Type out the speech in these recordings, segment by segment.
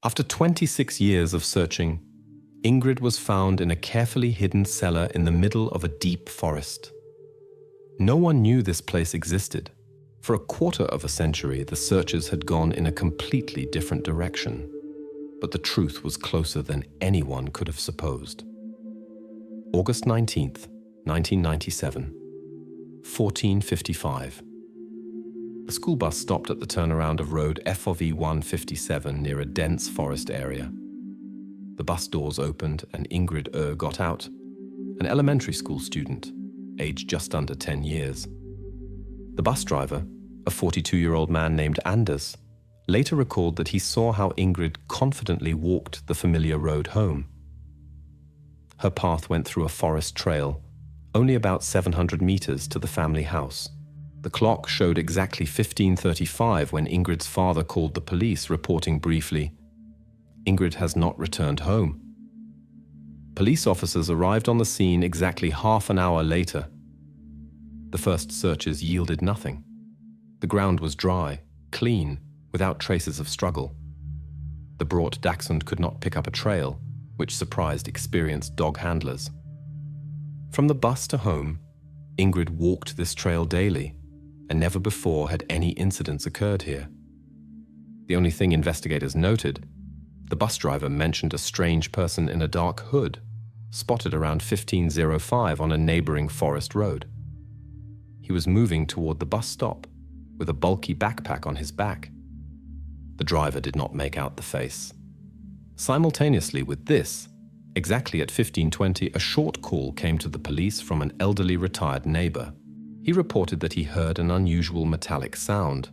After 26 years of searching, Ingrid was found in a carefully hidden cellar in the middle of a deep forest. No one knew this place existed. For a quarter of a century, the searchers had gone in a completely different direction. But the truth was closer than anyone could have supposed. August 19th, 1997, 14:55. The school bus stopped at the turnaround of road FOV 157 near a dense forest area. The bus doors opened and Ingrid got out, an elementary school student, aged just under 10 years. The bus driver, a 42-year-old man named Anders, later recalled that he saw how Ingrid confidently walked the familiar road home. Her path went through a forest trail, only about 700 meters to the family house. The clock showed exactly 15:35 when Ingrid's father called the police, reporting briefly, "Ingrid has not returned home." Police officers arrived on the scene exactly half an hour later. The first searches yielded nothing. The ground was dry, clean, without traces of struggle. The brought dachshund could not pick up a trail, which surprised experienced dog handlers. From the bus to home, Ingrid walked this trail daily, and never before had any incidents occurred here. The only thing investigators noted, the bus driver mentioned a strange person in a dark hood, spotted around 15:05 on a neighboring forest road. He was moving toward the bus stop, with a bulky backpack on his back. The driver did not make out the face. Simultaneously with this, exactly at 15:20, a short call came to the police from an elderly retired neighbor. He reported that he heard an unusual metallic sound,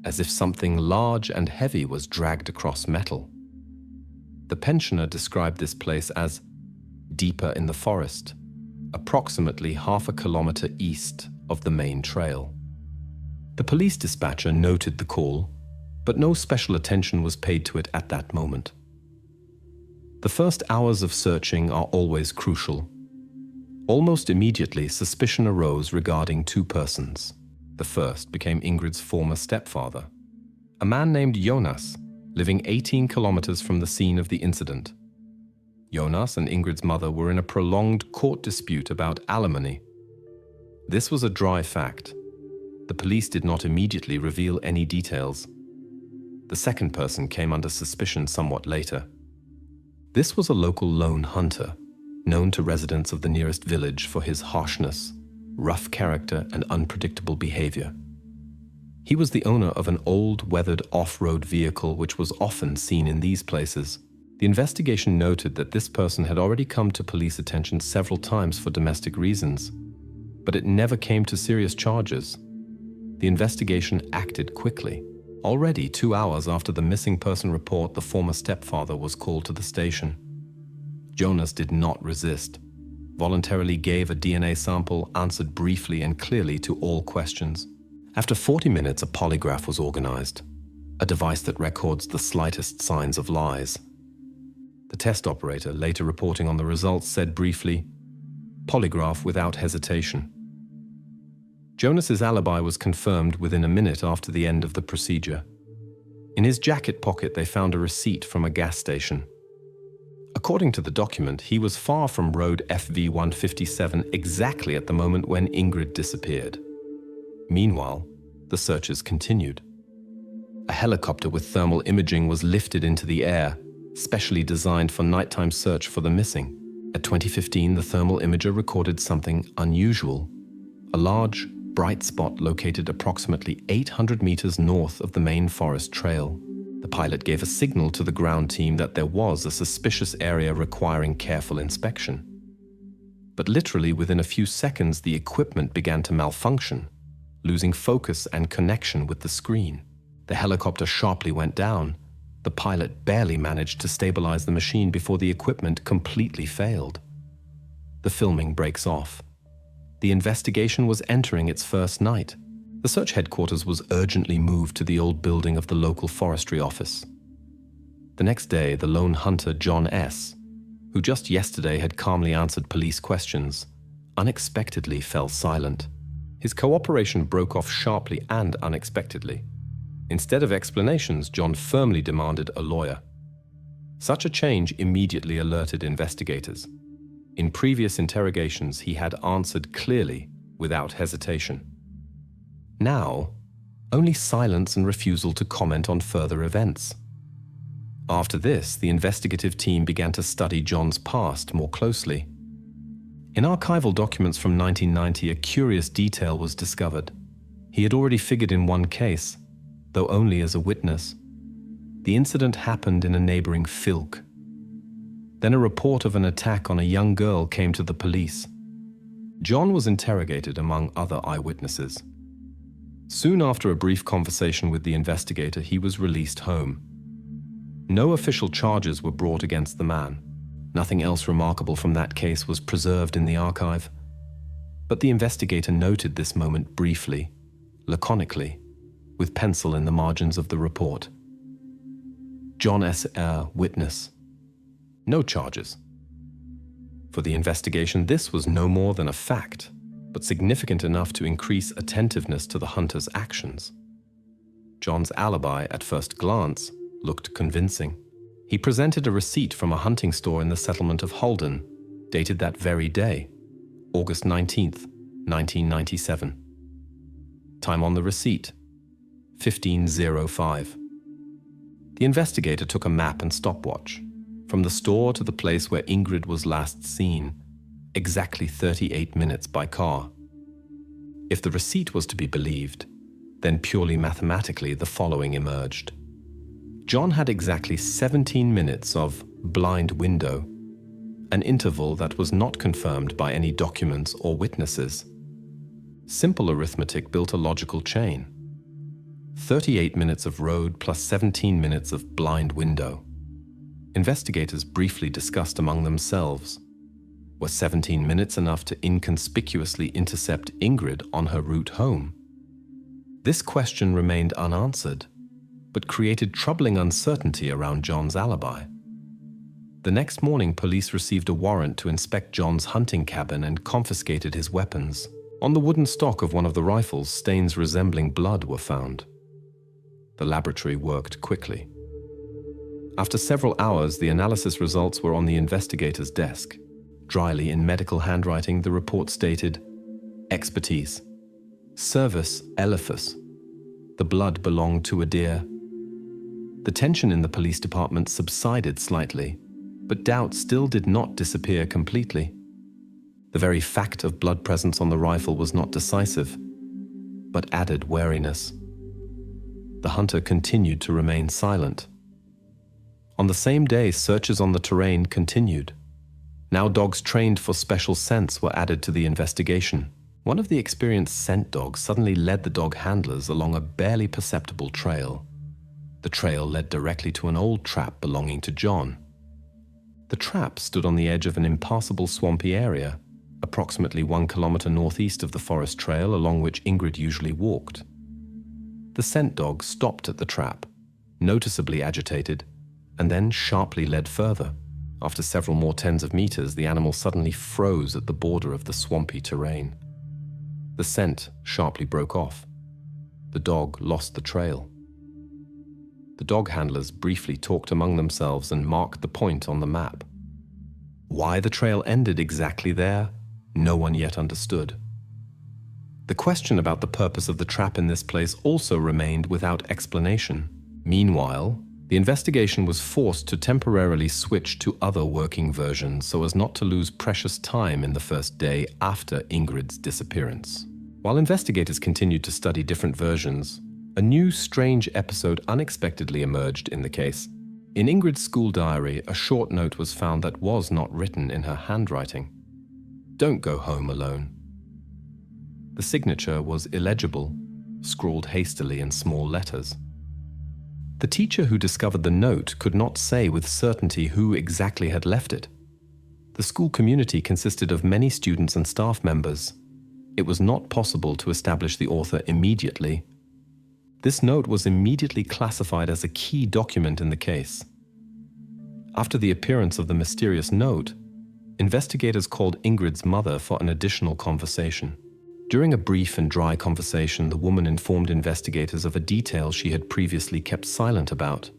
as if something large and heavy was dragged across metal. The pensioner described this place as deeper in the forest, approximately half a kilometer east of the main trail. The police dispatcher noted the call, but no special attention was paid to it at that moment. The first hours of searching are always crucial. Almost immediately, suspicion arose regarding two persons. The first became Ingrid's former stepfather, a man named Jonas, living 18 kilometers from the scene of the incident. Jonas and Ingrid's mother were in a prolonged court dispute about alimony. This was a dry fact. The police did not immediately reveal any details. The second person came under suspicion somewhat later. This was a local lone hunter, known to residents of the nearest village for his harshness, rough character, and unpredictable behavior. He was the owner of an old, weathered off-road vehicle which was often seen in these places. The investigation noted that this person had already come to police attention several times for domestic reasons, but it never came to serious charges. The investigation acted quickly. Already 2 hours after the missing person report, the former stepfather was called to the station. Jonas did not resist, voluntarily gave a DNA sample, answered briefly and clearly to all questions. After 40 minutes, a polygraph was organized, a device that records the slightest signs of lies. The test operator, later reporting on the results, said briefly, "Polygraph without hesitation." Jonas's alibi was confirmed within a minute after the end of the procedure. In his jacket pocket, they found a receipt from a gas station. According to the document, he was far from road FV 157 exactly at the moment when Ingrid disappeared. Meanwhile, the searches continued. A helicopter with thermal imaging was lifted into the air, specially designed for nighttime search for the missing. At 20:15, the thermal imager recorded something unusual. A large, bright spot located approximately 800 meters north of the main forest trail. The pilot gave a signal to the ground team that there was a suspicious area requiring careful inspection. But literally within a few seconds, the equipment began to malfunction, losing focus and connection with the screen. The helicopter sharply went down. The pilot barely managed to stabilize the machine before the equipment completely failed. The filming breaks off. The investigation was entering its first night. The search headquarters was urgently moved to the old building of the local forestry office. The next day, the lone hunter John S., who just yesterday had calmly answered police questions, unexpectedly fell silent. His cooperation broke off sharply and unexpectedly. Instead of explanations, John firmly demanded a lawyer. Such a change immediately alerted investigators. In previous interrogations, he had answered clearly, without hesitation. Now, only silence and refusal to comment on further events. After this, the investigative team began to study John's past more closely. In archival documents from 1990, a curious detail was discovered. He had already figured in one case, though only as a witness. The incident happened in a neighboring filk. Then a report of an attack on a young girl came to the police. John was interrogated among other eyewitnesses. Soon after a brief conversation with the investigator, he was released home. No official charges were brought against the man. Nothing else remarkable from that case was preserved in the archive. But the investigator noted this moment briefly, laconically, with pencil in the margins of the report. John S. witness. No charges. For the investigation, this was no more than a fact, but significant enough to increase attentiveness to the hunter's actions. John's alibi, at first glance, looked convincing. He presented a receipt from a hunting store in the settlement of Holden, dated that very day, August 19th, 1997. Time on the receipt, 15:05. The investigator took a map and stopwatch. From the store to the place where Ingrid was last seen, exactly 38 minutes by car. If the receipt was to be believed, then purely mathematically the following emerged. John had exactly 17 minutes of blind window, an interval that was not confirmed by any documents or witnesses. Simple arithmetic built a logical chain. 38 minutes of road plus 17 minutes of blind window. Investigators briefly discussed among themselves. Were 17 minutes enough to inconspicuously intercept Ingrid on her route home? This question remained unanswered, but created troubling uncertainty around John's alibi. The next morning, police received a warrant to inspect John's hunting cabin and confiscated his weapons. On the wooden stock of one of the rifles, stains resembling blood were found. The laboratory worked quickly. After several hours, the analysis results were on the investigator's desk. Dryly, in medical handwriting, the report stated, expertise, cervus elaphus. The blood belonged to a deer. The tension in the police department subsided slightly, but doubt still did not disappear completely. The very fact of blood presence on the rifle was not decisive, but added wariness. The hunter continued to remain silent. On the same day, searches on the terrain continued. Now dogs trained for special scents were added to the investigation. One of the experienced scent dogs suddenly led the dog handlers along a barely perceptible trail. The trail led directly to an old trap belonging to John. The trap stood on the edge of an impassable swampy area, approximately 1 kilometer northeast of the forest trail along which Ingrid usually walked. The scent dog stopped at the trap, noticeably agitated, and then sharply led further. After several more tens of meters, the animal suddenly froze at the border of the swampy terrain. The scent sharply broke off. The dog lost the trail. The dog handlers briefly talked among themselves and marked the point on the map. Why the trail ended exactly there, no one yet understood. The question about the purpose of the trap in this place also remained without explanation. Meanwhile, the investigation was forced to temporarily switch to other working versions so as not to lose precious time in the first day after Ingrid's disappearance. While investigators continued to study different versions, a new strange episode unexpectedly emerged in the case. In Ingrid's school diary, a short note was found that was not written in her handwriting. "Don't go home alone." The signature was illegible, scrawled hastily in small letters. The teacher who discovered the note could not say with certainty who exactly had left it. The school community consisted of many students and staff members. It was not possible to establish the author immediately. This note was immediately classified as a key document in the case. After the appearance of the mysterious note, investigators called Ingrid's mother for an additional conversation. During a brief and dry conversation, the woman informed investigators of a detail she had previously kept silent about.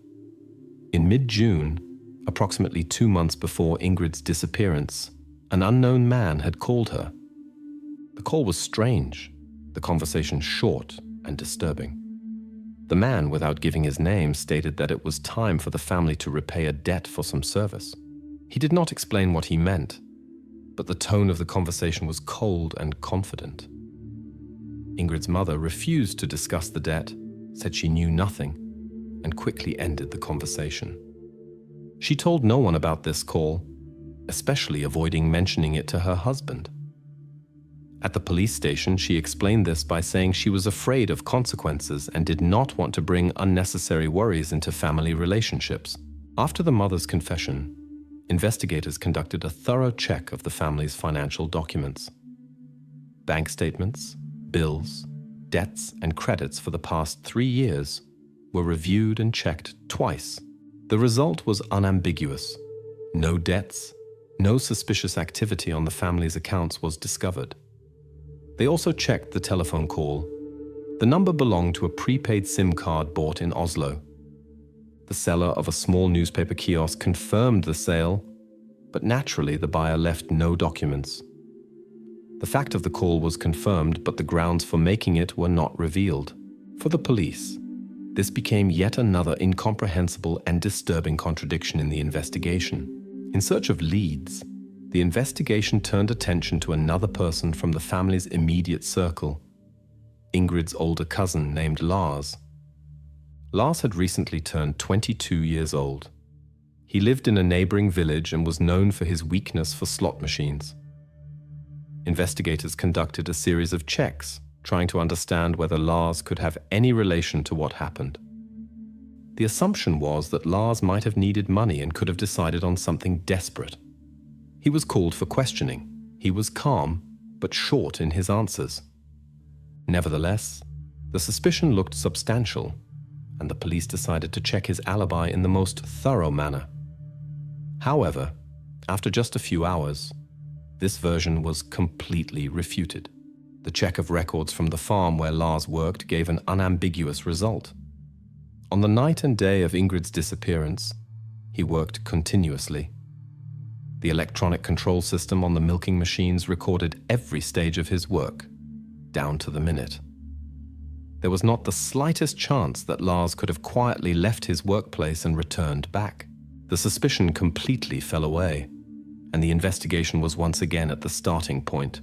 In mid-June, Approximately 2 months before Ingrid's disappearance, an unknown man had called her. The call was strange, the conversation short and disturbing. The man, without giving his name, stated that it was time for the family to repay a debt for some service. He did not explain what he meant, but the tone of the conversation was cold and confident. Ingrid's mother refused to discuss the debt, said she knew nothing, and quickly ended the conversation. She told no one about this call, especially avoiding mentioning it to her husband. At the police station, she explained this by saying she was afraid of consequences and did not want to bring unnecessary worries into family relationships. After the mother's confession, investigators conducted a thorough check of the family's financial documents. Bank statements, bills, debts, and credits for the past 3 years were reviewed and checked twice. The result was unambiguous. No debts, no suspicious activity on the family's accounts was discovered. They also checked the telephone call. The number belonged to a prepaid SIM card bought in Oslo. The seller of a small newspaper kiosk confirmed the sale, but naturally the buyer left no documents. The fact of the call was confirmed, but the grounds for making it were not revealed. For the police, this became yet another incomprehensible and disturbing contradiction in the investigation. In search of leads, the investigation turned attention to another person from the family's immediate circle, Ingrid's older cousin named Lars. Lars had recently turned 22 years old. He lived in a neighboring village and was known for his weakness for slot machines. Investigators conducted a series of checks, trying to understand whether Lars could have any relation to what happened. The assumption was that Lars might have needed money and could have decided on something desperate. He was called for questioning. He was calm, but short in his answers. Nevertheless, the suspicion looked substantial, and the police decided to check his alibi in the most thorough manner. However, after just a few hours, this version was completely refuted. The check of records from the farm where Lars worked gave an unambiguous result. On the night and day of Ingrid's disappearance, he worked continuously. The electronic control system on the milking machines recorded every stage of his work, down to the minute. There was not the slightest chance that Lars could have quietly left his workplace and returned back. The suspicion completely fell away, and the investigation was once again at the starting point.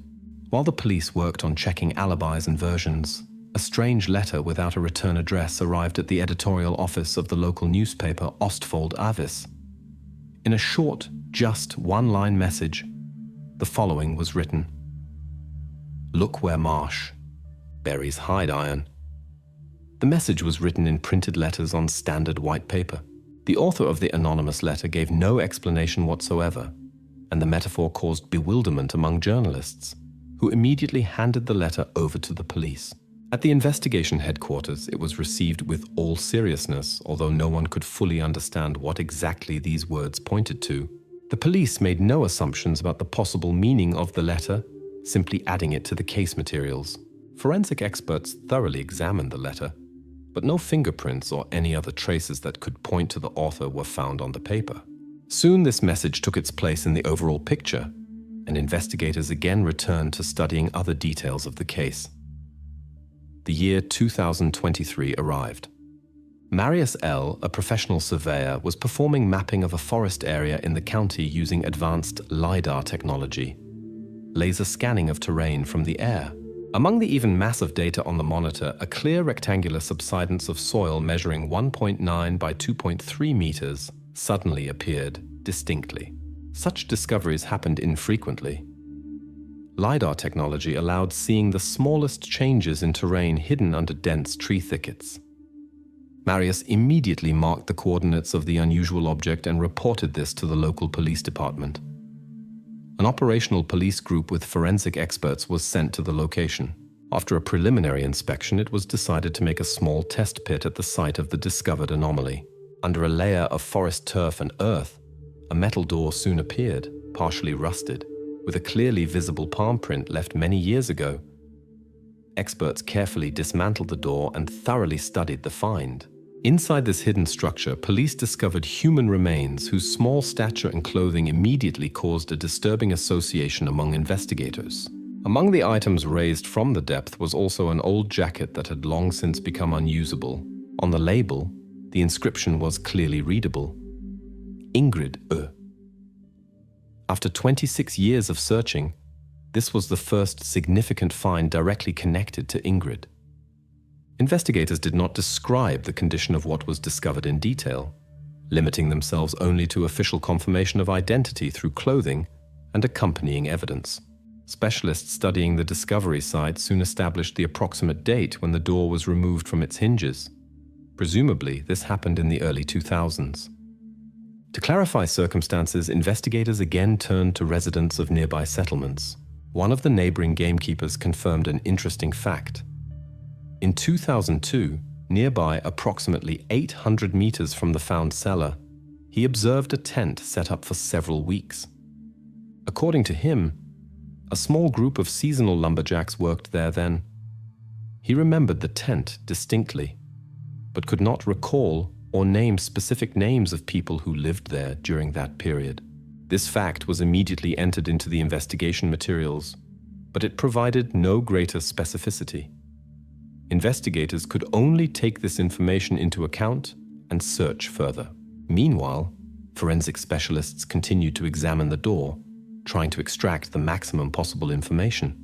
While the police worked on checking alibis and versions, a strange letter without a return address arrived at the editorial office of the local newspaper Ostfold Avis. In a short, just one-line message, the following was written: "Look where Marsh buries hide iron." The message was written in printed letters on standard white paper. The author of the anonymous letter gave no explanation whatsoever, and the metaphor caused bewilderment among journalists, who immediately handed the letter over to the police. At the investigation headquarters, it was received with all seriousness, although no one could fully understand what exactly these words pointed to. The police made no assumptions about the possible meaning of the letter, simply adding it to the case materials. Forensic experts thoroughly examined the letter, but no fingerprints or any other traces that could point to the author were found on the paper. Soon this message took its place in the overall picture, and investigators again returned to studying other details of the case. The year 2023 arrived. Marius L., a professional surveyor, was performing mapping of a forest area in the county using advanced LiDAR technology, laser scanning of terrain from the air. Among the even massive data on the monitor, a clear rectangular subsidence of soil measuring 1.9 by 2.3 meters suddenly appeared distinctly. Such discoveries happened infrequently. LiDAR technology allowed seeing the smallest changes in terrain hidden under dense tree thickets. Marius immediately marked the coordinates of the unusual object and reported this to the local police department. An operational police group with forensic experts was sent to the location. After a preliminary inspection, it was decided to make a small test pit at the site of the discovered anomaly. Under a layer of forest turf and earth, a metal door soon appeared, partially rusted, with a clearly visible palm print left many years ago. Experts carefully dismantled the door and thoroughly studied the find. Inside this hidden structure, police discovered human remains whose small stature and clothing immediately caused a disturbing association among investigators. Among the items raised from the depth was also an old jacket that had long since become unusable. On the label, the inscription was clearly readable: Ingrid. After 26 years of searching, this was the first significant find directly connected to Ingrid. Investigators did not describe the condition of what was discovered in detail, limiting themselves only to official confirmation of identity through clothing and accompanying evidence. Specialists studying the discovery site soon established the approximate date when the door was removed from its hinges. Presumably, this happened in the early 2000s. To clarify circumstances, investigators again turned to residents of nearby settlements. One of the neighboring gamekeepers confirmed an interesting fact. In 2002, nearby approximately 800 meters from the found cellar, he observed a tent set up for several weeks. According to him, a small group of seasonal lumberjacks worked there then. He remembered the tent distinctly, but could not recall or name specific names of people who lived there during that period. This fact was immediately entered into the investigation materials, but it provided no greater specificity. Investigators could only take this information into account and search further. Meanwhile, forensic specialists continued to examine the door, trying to extract the maximum possible information.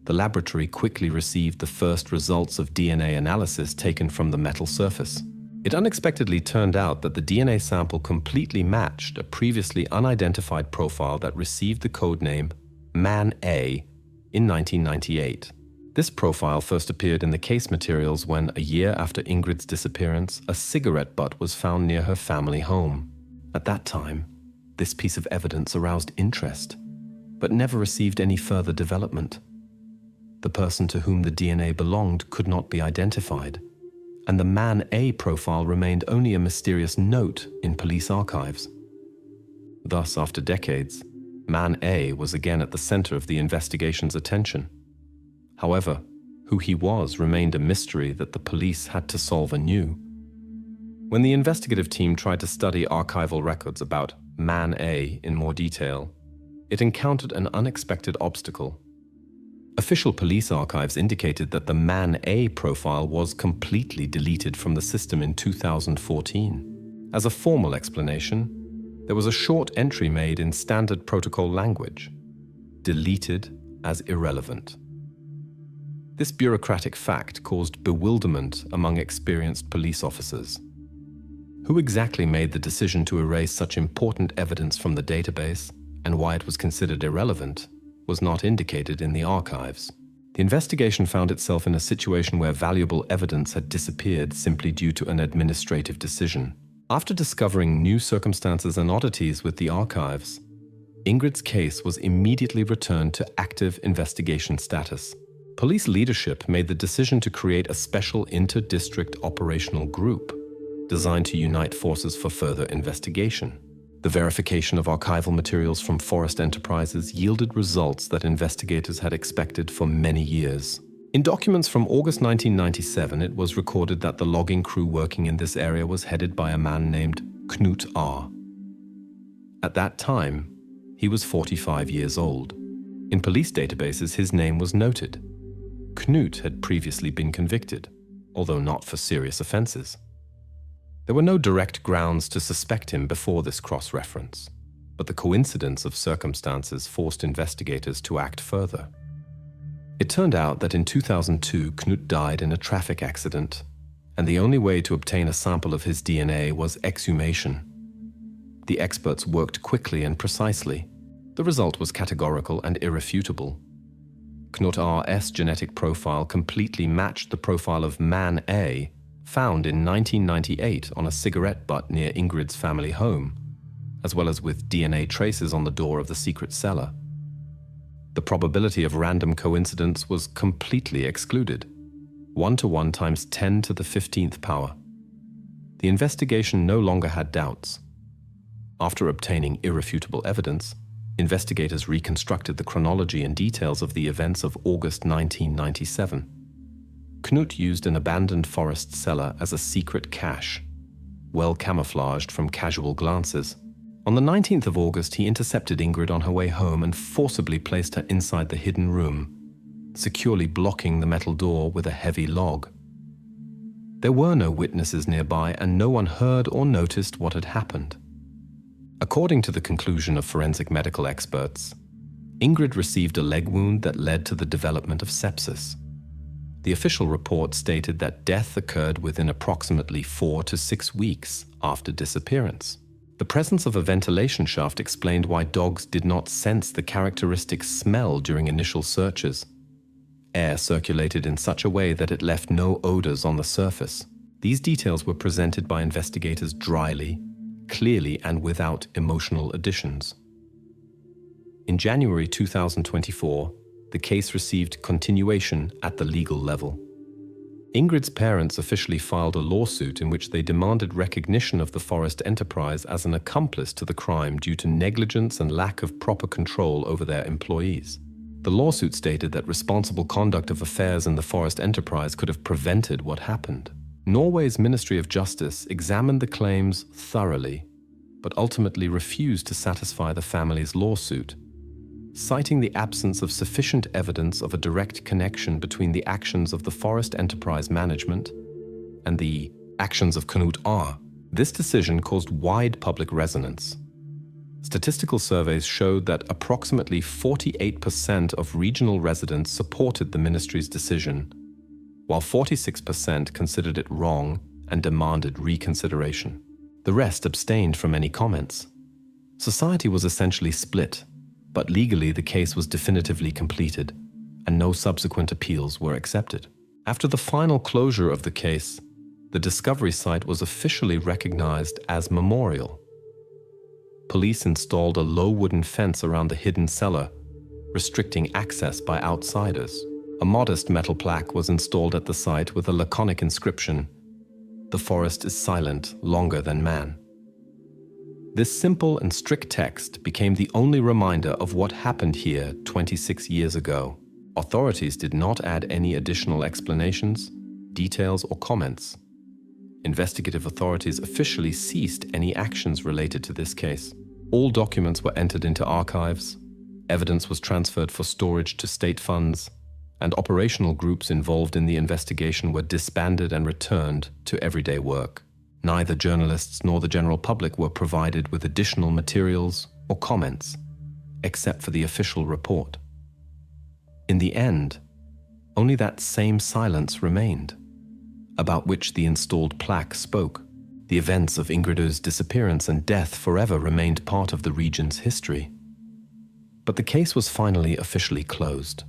The laboratory quickly received the first results of DNA analysis taken from the metal surface. It unexpectedly turned out that the DNA sample completely matched a previously unidentified profile that received the codename Man A in 1998. This profile first appeared in the case materials when, a year after Ingrid's disappearance, a cigarette butt was found near her family home. At that time, this piece of evidence aroused interest, but never received any further development. The person to whom the DNA belonged could not be identified, and the Man A profile remained only a mysterious note in police archives. Thus, after decades, Man A was again at the center of the investigation's attention. However, who he was remained a mystery that the police had to solve anew. When the investigative team tried to study archival records about Man A in more detail, it encountered an unexpected obstacle. Official police archives indicated that the Man A profile was completely deleted from the system in 2014. As a formal explanation, there was a short entry made in standard protocol language: deleted as irrelevant. This bureaucratic fact caused bewilderment among experienced police officers. Who exactly made the decision to erase such important evidence from the database, and why it was considered irrelevant, was not indicated in the archives. The investigation found itself in a situation where valuable evidence had disappeared simply due to an administrative decision. After discovering new circumstances and oddities with the archives, Ingrid's case was immediately returned to active investigation status. Police leadership made the decision to create a special inter-district operational group designed to unite forces for further investigation. The verification of archival materials from Forest Enterprises yielded results that investigators had expected for many years. In documents from August 1997, it was recorded that the logging crew working in this area was headed by a man named Knut R. At that time, he was 45 years old. In police databases, his name was noted. Knut had previously been convicted, although not for serious offenses. There were no direct grounds to suspect him before this cross-reference, but the coincidence of circumstances forced investigators to act further. It turned out that in 2002, Knut died in a traffic accident, and the only way to obtain a sample of his DNA was exhumation. The experts worked quickly and precisely. The result was categorical and irrefutable. Knut R.'s genetic profile completely matched the profile of Man A, found in 1998 on a cigarette butt near Ingrid's family home, as well as with DNA traces on the door of the secret cellar. The probability of random coincidence was completely excluded, 1:1 times 10 to the 15th power. The investigation no longer had doubts. After obtaining irrefutable evidence, investigators reconstructed the chronology and details of the events of August 1997. Knut used an abandoned forest cellar as a secret cache, well camouflaged from casual glances. On the 19th of August, he intercepted Ingrid on her way home and forcibly placed her inside the hidden room, securely blocking the metal door with a heavy log. There were no witnesses nearby, and no one heard or noticed what had happened. According to the conclusion of forensic medical experts, Ingrid received a leg wound that led to the development of sepsis. The official report stated that death occurred within approximately 4 to 6 weeks after disappearance. The presence of a ventilation shaft explained why dogs did not sense the characteristic smell during initial searches. Air circulated in such a way that it left no odors on the surface. These details were presented by investigators dryly, clearly, and without emotional additions. In January 2024, the case received continuation at the legal level. Ingrid's parents officially filed a lawsuit in which they demanded recognition of the forest enterprise as an accomplice to the crime due to negligence and lack of proper control over their employees. The lawsuit stated that responsible conduct of affairs in the forest enterprise could have prevented what happened. Norway's Ministry of Justice examined the claims thoroughly, but ultimately refused to satisfy the family's lawsuit, citing the absence of sufficient evidence of a direct connection between the actions of the forest enterprise management and the actions of Knut R. This decision caused wide public resonance. Statistical surveys showed that approximately 48% of regional residents supported the ministry's decision, while 46% considered it wrong and demanded reconsideration. The rest abstained from any comments. Society was essentially split, but legally the case was definitively completed, and no subsequent appeals were accepted. After the final closure of the case, the discovery site was officially recognized as memorial. Police installed a low wooden fence around the hidden cellar, restricting access by outsiders. A modest metal plaque was installed at the site with a laconic inscription, "The forest is silent longer than man." This simple and strict text became the only reminder of what happened here 26 years ago. Authorities did not add any additional explanations, details, or comments. Investigative authorities officially ceased any actions related to this case. All documents were entered into archives, evidence was transferred for storage to state funds, and operational groups involved in the investigation were disbanded and returned to everyday work. Neither journalists nor the general public were provided with additional materials or comments, except for the official report. In the end, only that same silence remained, about which the installed plaque spoke. The events of Ingrid's disappearance and death forever remained part of the region's history. But the case was finally officially closed.